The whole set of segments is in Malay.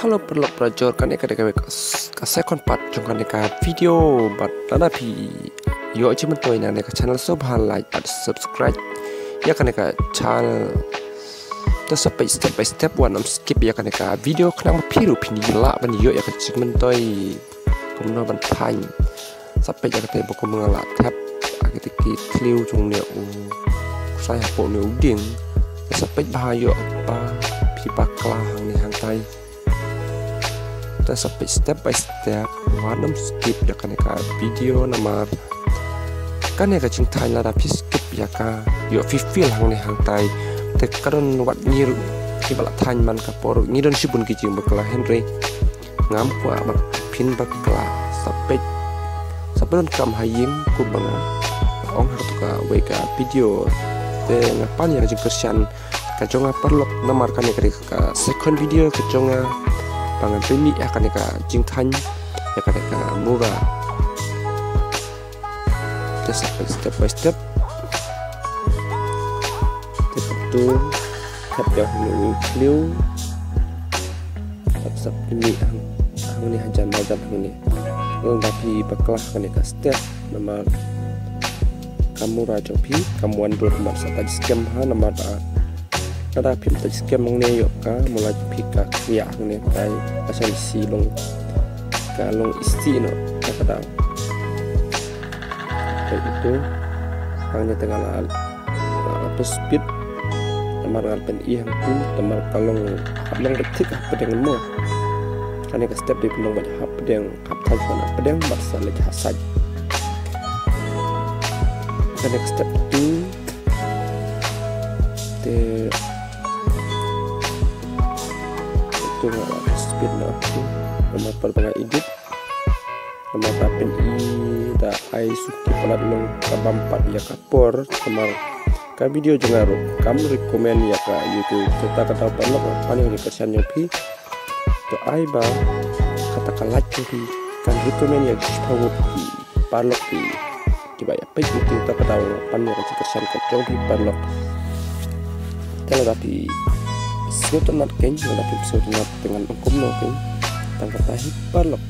Halo perlu pelajar kan eka deka ka second part jongkan eka video bat lana pi yo aja mentoy na eka channel subhan like at subscribe ya kan eka channel ta sampai step by step one skip ya kan eka video kenang piru pini la ban yo ya kan mentoy kumno ban pan sampai ya kata boko mengalat tap akiti kliu jong ne saya po ne uding sampai bahayo apa pi baklah ni hang tai kita sampai step by step warna skip ya kan ya video nama kan ya kacing tanya tapi skip ya ka yo feel hang ne hang tai te karon wat nyiru ki bala tan man ka por ngidon sibun ki jing bakla Henry ngampu amat pin bakla sampai kam hayim ku banga ong hartu ka weka video te ngapan ya kacing kersian kajonga perlu nomor kan ya ka second video kajonga pangan beli akan eka jingtan akan eka murah kita sampai step by step itu tap yang dulu kliu WhatsApp ini ang ini hajan mazan ang ini tapi baklah kan eka step nomor kamu raja pi kamu andur nomor satu scam ha nomor ada pim tadi scam mengenai yoka mulai pika ya mengenai tai asal isi long kalong isti no kata kayak itu hanya tengah atau speed temar pen yang pun temar kalong abang detik apa dengan mo karena ke step di penong banyak apa yang kapal mana apa yang masalah hasad karena ke step itu speed na aku nama perbangan edit nama tapen da ai suki pelat long kabampat ya kapor sama ka video jengaro kamu rekomend ya ka YouTube kita kata pelok paling di kersan nyopi to ai ba katakan like di kan rekomend ya power di palok di banyak page itu kita kata paling di kersan ka di palok kalau tapi suatu nat keng tapi suatu nat dengan hukum no keng tangkap tahi palok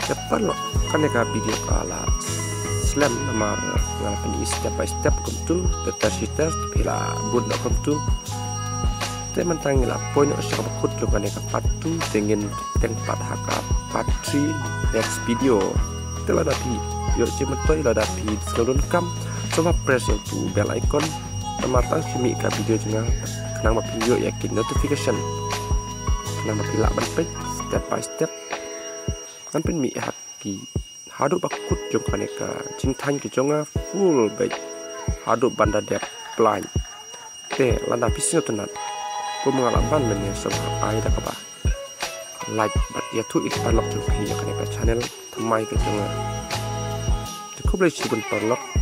cepat lo kan ya video kala slam namar ngalapan step by step kumtu detar bila bun kumtu teman tangila poin usah bakut lo kan ya patu dengan tempat haka patri next video telah dapi yuk cimet toy lah dapi seluruh kam coba press yang tu bell icon tematang simi ka video jenga kenang video yakin notification kenang pilak banpet step by step kan pen mi haki haduk bakut jong kaneka cintan ke jonga full baik haduk banda dep blind te landa pisino tenan pengalaman menya sobat ai dah kaba like bat ya tu ikbalok jong kaneka channel thamai ke jonga ko boleh sibun parlok